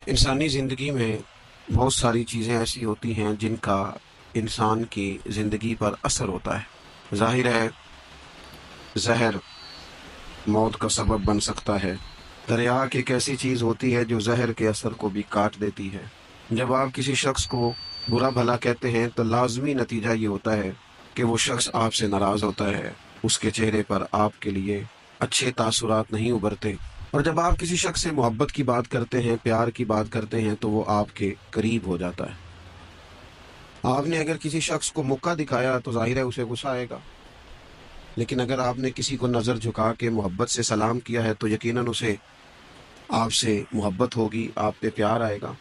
انسانی زندگی میں بہت ساری چیزیں ایسی ہوتی ہیں جن کا انسان کی زندگی پر اثر ہوتا ہے۔ ظاہر ہے زہر موت کا سبب بن سکتا ہے۔ دریا ایک ایسی چیز ہوتی ہے جو زہر کے اثر کو بھی کاٹ دیتی ہے۔ جب آپ کسی شخص کو برا بھلا کہتے ہیں تو لازمی نتیجہ یہ ہوتا ہے کہ وہ شخص آپ سے ناراض ہوتا ہے، اس کے چہرے پر آپ کے لیے اچھے تاثرات نہیں ابھرتے، اور جب آپ کسی شخص سے محبت کی بات کرتے ہیں، پیار کی بات کرتے ہیں، تو وہ آپ کے قریب ہو جاتا ہے۔ آپ نے اگر کسی شخص کو مکہ دکھایا تو ظاہر ہے اسے غصہ آئے گا، لیکن اگر آپ نے کسی کو نظر جھکا کے محبت سے سلام کیا ہے تو یقیناً اسے آپ سے محبت ہوگی، آپ پہ پیار آئے گا۔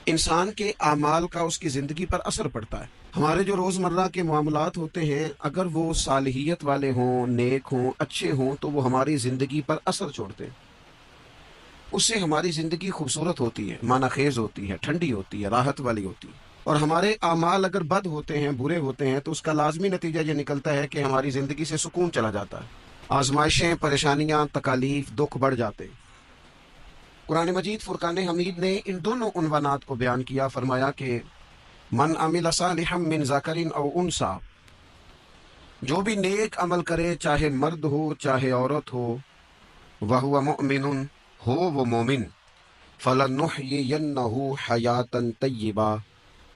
انسان کے اعمال کا اس کی زندگی پر اثر پڑتا ہے۔ ہمارے جو روزمرہ کے معاملات ہوتے ہیں، اگر وہ صالحیت والے ہوں، نیک ہوں، اچھے ہوں، تو وہ ہماری زندگی پر اثر چھوڑتے ہیں۔ اس سے ہماری زندگی خوبصورت ہوتی ہے، معنی خیز ہوتی ہے، ٹھنڈی ہوتی ہے، راحت والی ہوتی ہے۔ اور ہمارے اعمال اگر بد ہوتے ہیں، برے ہوتے ہیں، تو اس کا لازمی نتیجہ یہ نکلتا ہے کہ ہماری زندگی سے سکون چلا جاتا ہے، آزمائشیں، پریشانیاں، تکالیف، دکھ بڑھ جاتے ہیں۔ قرآن مجید فرقان حمید نے ان دونوں عنوانات کو بیان کیا، فرمایا کہ من عمل صالحا من ذکر او انثی، جو بھی نیک عمل کرے، چاہے مرد ہو چاہے عورت ہو، وہو مؤمن، ہو وہ مومن، فلنحیینہ حیاتا طیبہ،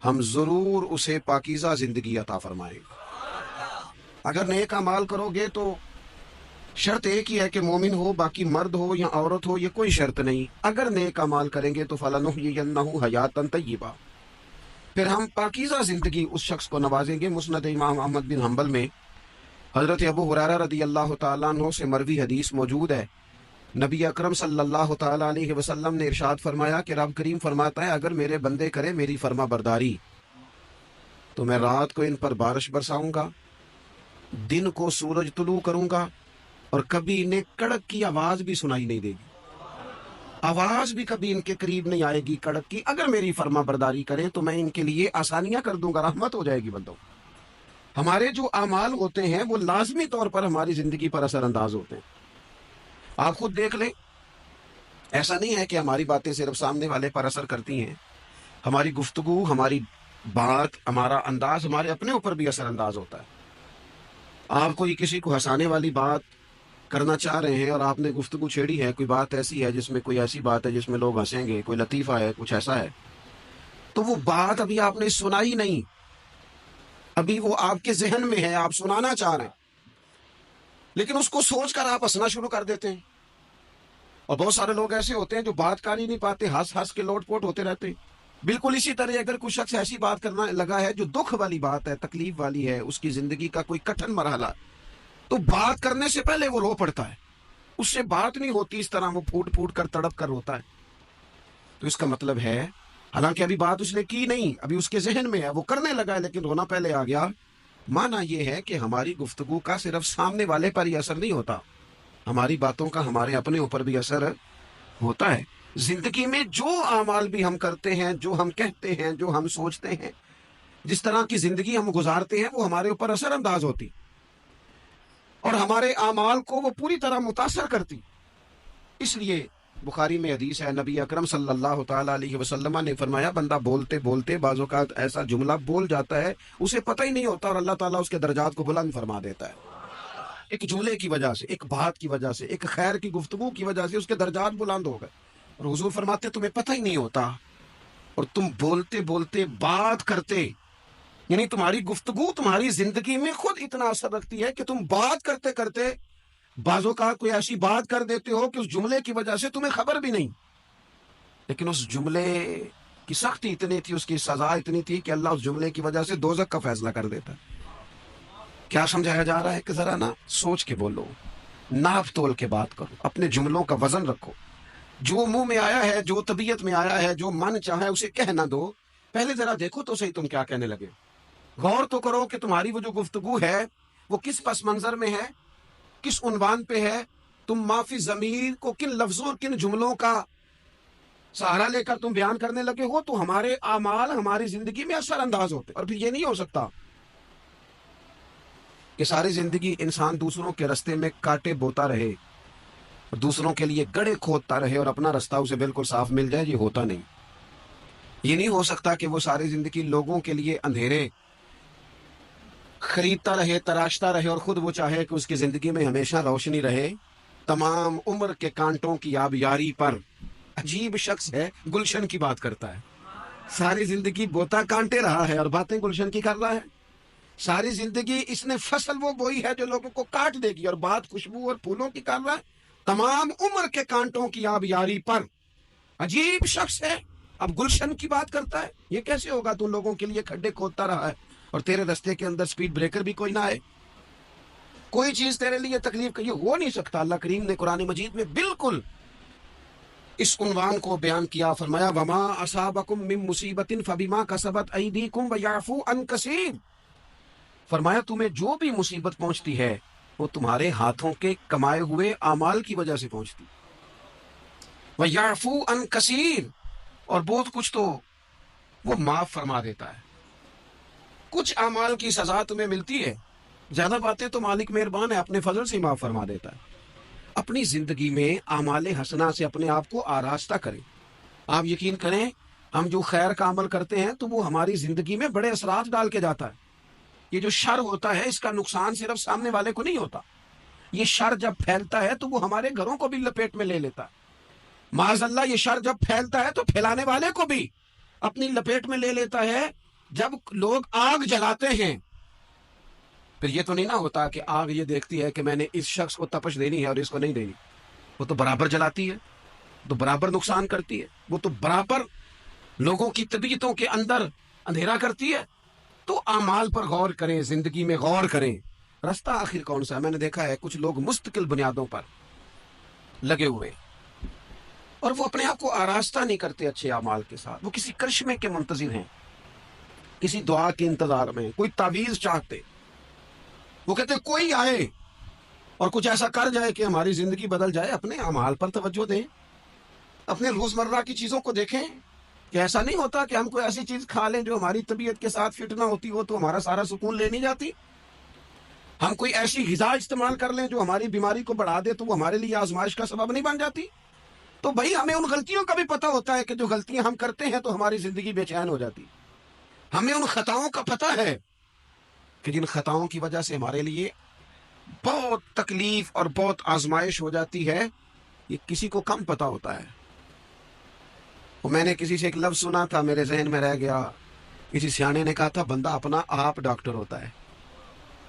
ہم ضرور اسے پاکیزہ زندگی عطا فرمائیں گے۔ اگر نیک اعمال کرو گے تو شرط ایک ہی ہے کہ مومن ہو، باقی مرد ہو یا عورت ہو یہ کوئی شرط نہیں۔ اگر نیک اعمال کریں گے تو فلنحیینہ حیاتا طیبہ، پھر ہم پاکیزہ زندگی اس شخص کو نوازیں گے۔ مسند امام احمد بن حنبل میں حضرت ابو ہریرہ رضی اللہ تعالیٰ عنہ سے مروی حدیث موجود ہے۔ نبی اکرم صلی اللہ تعالیٰ علیہ وسلم نے ارشاد فرمایا کہ رب کریم فرماتا ہے اگر میرے بندے کرے میری فرما برداری تو میں رات کو ان پر بارش برساؤں گا، دن کو سورج طلوع کروں گا، اور کبھی انہیں کڑک کی آواز بھی سنائی نہیں دے گی، آواز بھی کبھی ان کے قریب نہیں آئے گی کڑک کی۔ اگر میری فرما برداری کریں تو میں ان کے لیے آسانیاں کر دوں گا، رحمت ہو جائے گی بندوں۔ ہمارے جو اعمال ہوتے ہیں وہ لازمی طور پر ہماری زندگی پر اثر انداز ہوتے ہیں۔ آپ خود دیکھ لیں، ایسا نہیں ہے کہ ہماری باتیں صرف سامنے والے پر اثر کرتی ہیں، ہماری گفتگو، ہماری بات، ہمارا انداز ہمارے اپنے اوپر بھی اثر انداز ہوتا ہے۔ آپ کوئی کسی کو ہنسانے والی بات کرنا چاہ رہے ہیں اور آپ نے گفتگو چھیڑی ہے، کوئی بات ایسی ہے جس میں کوئی ایسی بات ہے جس میں لوگ ہنسیں گے، کوئی لطیفہ ہے، کچھ ایسا ہے، تو وہ بات ابھی آپ نے سنائی نہیں، ابھی وہ آپ کے ذہن میں ہے، آپ سنانا چاہ رہے ہیں، لیکن اس کو سوچ کر آپ ہنسنا شروع کر دیتے ہیں۔ اور بہت سارے لوگ ایسے ہوتے ہیں جو بات کر ہی نہیں پاتے، ہنس ہنس کے لوٹ پوٹ ہوتے رہتے ہیں۔ بالکل اسی طرح اگر کوئی شخص ایسی بات کرنا لگا ہے جو دکھ والی بات ہے، تکلیف والی ہے، اس کی زندگی کا کوئی کٹھن مرحلہ، تو بات کرنے سے پہلے وہ رو پڑتا ہے، اس سے بات نہیں ہوتی، اس طرح وہ پھوٹ پھوٹ کر تڑپ کر روتا ہے۔ تو اس کا مطلب ہے حالانکہ ابھی بات اس نے کی نہیں، ابھی اس کے ذہن میں ہے، وہ کرنے لگا ہے، لیکن رونا پہلے آ گیا۔ معنی یہ ہے کہ ہماری گفتگو کا صرف سامنے والے پر ہی اثر نہیں ہوتا، ہماری باتوں کا ہمارے اپنے اوپر بھی اثر ہوتا ہے۔ زندگی میں جو اعمال بھی ہم کرتے ہیں، جو ہم کہتے ہیں، جو ہم سوچتے ہیں، جس طرح کی زندگی ہم گزارتے ہیں، وہ ہمارے اوپر اثر انداز ہوتی اور ہمارے اعمال کو وہ پوری طرح متاثر کرتی۔ اس لیے بخاری میں حدیث ہے، نبی اکرم صلی اللہ تعالیٰ علیہ وسلم نے فرمایا بندہ بولتے بولتے بعض اوقات ایسا جملہ بول جاتا ہے اسے پتہ ہی نہیں ہوتا، اور اللہ تعالیٰ اس کے درجات کو بلند فرما دیتا ہے۔ ایک جملے کی وجہ سے، ایک بات کی وجہ سے، ایک خیر کی گفتگو کی وجہ سے اس کے درجات بلند ہو گئے، اور حضور فرماتے تمہیں پتہ ہی نہیں ہوتا، اور تم بولتے بولتے بات کرتے، یعنی تمہاری گفتگو تمہاری زندگی میں خود اتنا اثر رکھتی ہے کہ تم بات کرتے کرتے بعض اوقات کوئی ایسی بات کر دیتے ہو کہ اس جملے کی وجہ سے تمہیں خبر بھی نہیں، لیکن اس جملے کی سختی اتنی تھی، اس کی سزا اتنی تھی کہ اللہ اس جملے کی وجہ سے دوزخ کا فیصلہ کر دیتا۔ کیا سمجھایا جا رہا ہے کہ ذرا نا سوچ کے بولو، ناپ تول کے بات کرو، اپنے جملوں کا وزن رکھو، جو منہ میں آیا ہے، جو طبیعت میں آیا ہے، جو من چاہے اسے کہہ نہ دو، پہلے ذرا دیکھو تو صحیح تم کیا کہنے لگے، غور تو کرو کہ تمہاری وہ جو گفتگو ہے وہ کس پس منظر میں ہے، کس عنوان پہ ہے، تم معافی ضمیر کو کن لفظوں اور کن جملوں کا سہارا لے کر تم بیان کرنے لگے ہو، تو ہمارے اعمال ہماری زندگی میں اثر انداز ہوتے۔ اور پھر یہ نہیں ہو سکتا کہ ساری زندگی انسان دوسروں کے رستے میں کانٹے بوتا رہے، اور دوسروں کے لیے گڑھے کھودتا رہے اور اپنا رستہ اسے بالکل صاف مل جائے، یہ ہوتا نہیں۔ یہ نہیں ہو سکتا کہ وہ ساری زندگی لوگوں کے لیے اندھیرے خریدتا رہے، تراشتا رہے، اور خود وہ چاہے کہ اس کی زندگی میں ہمیشہ روشنی رہے۔ تمام عمر کے کانٹوں کی آبیاری پر عجیب شخص ہے، گلشن کی بات کرتا ہے۔ ساری زندگی بوتا کانٹے رہا ہے اور باتیں گلشن کی کر رہا ہے۔ ساری زندگی اس نے فصل وہ بوئی ہے جو لوگوں کو کاٹ دے گی، اور بات خوشبو اور پھولوں کی کر رہا ہے۔ تمام عمر کے کانٹوں کی آبیاری پر عجیب شخص ہے، اب گلشن کی بات کرتا ہے۔ یہ کیسے ہوگا؟ تو لوگوں کے لیے کھڈے کھودتا رہا ہے اور تیرے رستے کے اندر سپیڈ بریکر بھی کوئی نہ آئے، کوئی چیز تیرے لیے تکلیف کا، یہ ہو نہیں سکتا۔ اللہ کریم نے قرآن مجید میں بالکل اس عنوان کو بیان کیا، فرمایا وما اصابکم من مصیبت فبما کسبت ایدیکم ویعفو عن کثیر۔ فرمایا تمہیں جو بھی مصیبت پہنچتی ہے وہ تمہارے ہاتھوں کے کمائے ہوئے اعمال کی وجہ سے پہنچتی، ویعفو عن کثیر، اور بہت کچھ تو وہ معاف فرما دیتا ہے۔ کچھ اعمال کی سزا تمہیں ملتی ہے، زیادہ باتیں تو مالک مہربان ہے، اپنے فضل سے معاف فرما دیتا ہے۔ اپنی زندگی میں اعمال حسنہ سے اپنے آپ کو آراستہ کریں۔ آپ یقین کریں، ہم جو خیر کا عمل کرتے ہیں تو وہ ہماری زندگی میں بڑے اثرات ڈال کے جاتا ہے۔ یہ جو شر ہوتا ہے اس کا نقصان صرف سامنے والے کو نہیں ہوتا، یہ شر جب پھیلتا ہے تو وہ ہمارے گھروں کو بھی لپیٹ میں لے لیتا ہے۔ معاذ اللہ، یہ شر جب پھیلتا ہے تو پھیلانے والے کو بھی اپنی لپیٹ میں لے لیتا ہے۔ جب لوگ آگ جلاتے ہیں، پھر یہ تو نہیں نہ ہوتا کہ آگ یہ دیکھتی ہے کہ میں نے اس شخص کو تپش دینی ہے اور اس کو نہیں دینی، وہ تو برابر جلاتی ہے، تو برابر نقصان کرتی ہے، وہ تو برابر لوگوں کی طبیعتوں کے اندر اندھیرا کرتی ہے۔ تو اعمال پر غور کریں، زندگی میں غور کریں، رستہ آخر کون سا ہے۔ میں نے دیکھا ہے کچھ لوگ مستقل بنیادوں پر لگے ہوئے اور وہ اپنے آپ کو آراستہ نہیں کرتے اچھے اعمال کے ساتھ، وہ کسی کرشمے کے منتظر ہیں، کسی دعا کے انتظار میں، کوئی تعویذ چاہتے۔ وہ کہتے کوئی آئے اور کچھ ایسا کر جائے کہ ہماری زندگی بدل جائے۔ اپنے اعمال پر توجہ دیں، اپنے روزمرہ کی چیزوں کو دیکھیں کہ ایسا نہیں ہوتا کہ ہم کوئی ایسی چیز کھا لیں جو ہماری طبیعت کے ساتھ فٹ نہ ہوتی ہو تو ہمارا سارا سکون لے نہیں جاتی۔ ہم کوئی ایسی غذا استعمال کر لیں جو ہماری بیماری کو بڑھا دے تو وہ ہمارے لیے آزمائش کا سبب نہیں بن جاتی۔ تو بھائی ہمیں ان غلطیوں کا بھی پتہ ہوتا ہے کہ جو غلطیاں ہم کرتے ہیں تو ہماری زندگی بے چین ہو جاتی۔ ہمیں ان خطاؤں کا پتہ ہے کہ جن خطاؤں کی وجہ سے ہمارے لیے بہت تکلیف اور بہت آزمائش ہو جاتی ہے، یہ کسی کو کم پتہ ہوتا ہے۔ وہ میں نے کسی سے ایک لفظ سنا تھا، میرے ذہن میں رہ گیا، کسی سیانے نے کہا تھا بندہ اپنا آپ ڈاکٹر ہوتا ہے،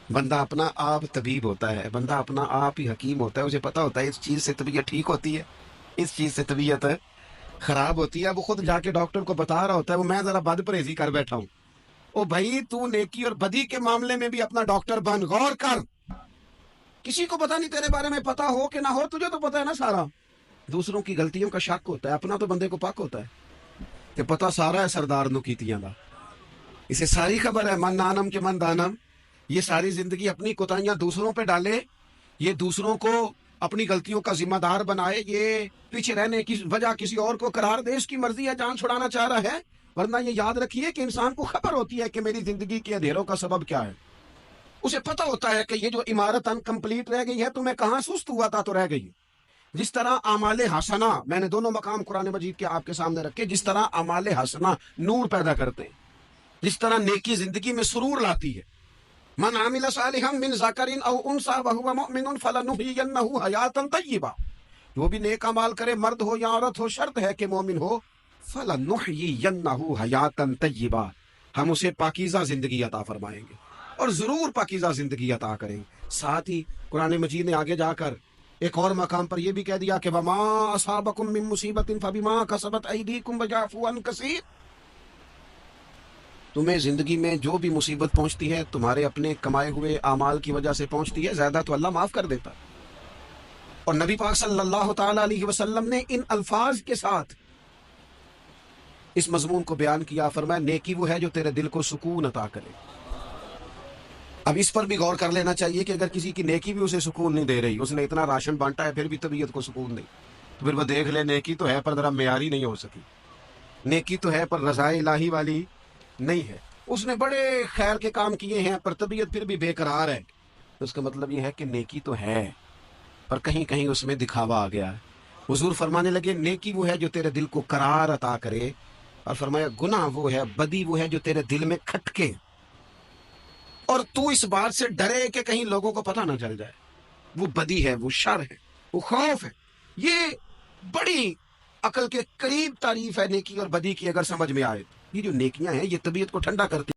بندہ اپنا آپ طبیب ہوتا ہے، بندہ اپنا آپ ہی حکیم ہوتا ہے۔ اسے پتہ ہوتا ہے اس چیز سے طبیعت ٹھیک ہوتی ہے، اس چیز سے طبیعت خراب ہوتی ہے۔ وہ خود جا کے ڈاکٹر کو بتا رہا ہوتا ہے وہ میں ذرا بد پرہیزی کر بیٹھا ہوں۔ او بھائی تو نیکی اور بدی کے معاملے میں بھی اپنا ڈاکٹر بن، غور کر۔ کسی کو پتہ نہیں تیرے بارے میں پتہ ہو کہ نہ ہو، تجھے تو پتہ ہے نا سارا۔ دوسروں کی غلطیوں کا شک ہوتا ہے، اپنا تو بندے کو پاک ہوتا ہے کہ پتہ سارا ہے سردار نو کیتیاں دا، اسے ساری خبر ہے، من نانم کے من دانم۔ یہ ساری زندگی اپنی کوتاہیاں دوسروں پہ ڈالے، یہ دوسروں کو اپنی غلطیوں کا ذمہ دار بنائے، یہ پیچھے رہنے کی وجہ کسی اور کو قرار دے، اس کی مرضی ہے، جان چھڑانا چاہ رہا ہے۔ ورنہ یہ یاد رکھیے کہ انسان کو خبر ہوتی ہے کہ میری زندگی کے اندھیروں کا سبب کیا ہے۔ اسے پتہ ہوتا ہے کہ یہ جو عمارت انکمپلیٹ رہ گئی ہے تو میں کہاں سست ہوا تھا تو رہ گئی۔ جس طرح اعمال حسنہ، میں نے دونوں مقام قرآن مجید کے آپ کے سامنے رکھے، جس طرح اعمال حسنہ نور پیدا کرتے ہیں، جس طرح نیکی زندگی میں سرور لاتی ہے۔ من عمل صالحا من ذکر او انثى وهو مؤمن فلنحيينه حیاتا طیبہ، جو بھی نیک اعمال کرے، مرد ہو یا عورت ہو، شرط ہے کہ مومن ہو، فلنحيينه حیاتا طیبہ، ہم اسے پاکیزہ زندگی عطا فرمائیں گے اور ضرور پاکیزہ زندگی عطا کریں گے۔ ساتھ ہی قرآن مجید نے آگے جا کر ایک اور مقام پر یہ بھی کہہ دیا کہ وما اصابکم من مصیبت فبما کسبت ایدیکم ویعفو عن کثیر، تمہیں زندگی میں جو بھی مصیبت پہنچتی ہے تمہارے اپنے کمائے ہوئے اعمال کی وجہ سے پہنچتی ہے، زیادہ تو اللہ معاف کر دیتا۔ اور نبی پاک صلی اللہ تعالی علیہ وسلم نے ان الفاظ کے ساتھ اس مضمون کو بیان کیا، فرمایا نیکی وہ ہے جو تیرے دل کو سکون عطا کرے۔ اب اس پر بھی غور کر لینا چاہیے کہ اگر کسی کی نیکی بھی اسے سکون نہیں دے رہی، اس نے اتنا راشن بانٹا ہے پھر بھی طبیعت کو سکون نہیں، تو پھر وہ دیکھ لے نیکی تو ہے پر ذرا معیاری نہیں ہو سکی، نیکی تو ہے پر رضائے الہی والی نہیں ہے، اس نے بڑے خیر کے کام کیے ہیں پر طبیعت پھر بھی بے قرار ہے، تو اس کا مطلب یہ ہے کہ نیکی تو ہے پر کہیں کہیں اس میں دکھاوا آ گیا ہے. حضور فرمانے لگے نیکی وہ ہے جو تیرے دل کو قرار عطا کرے, اور فرمایا گناہ وہ ہے, بدی وہ ہے جو تیرے دل میں کھٹکے اور تو اس بات سے ڈرے کہ کہیں لوگوں کو پتہ نہ چل جائے. وہ بدی ہے, وہ شر ہے, وہ خوف ہے. یہ بڑی عقل کے قریب تعریف ہے نیکی اور بدی کی اگر سمجھ میں آئے. یہ جو نیکیاں ہیں یہ طبیعت کو ٹھنڈا کرتی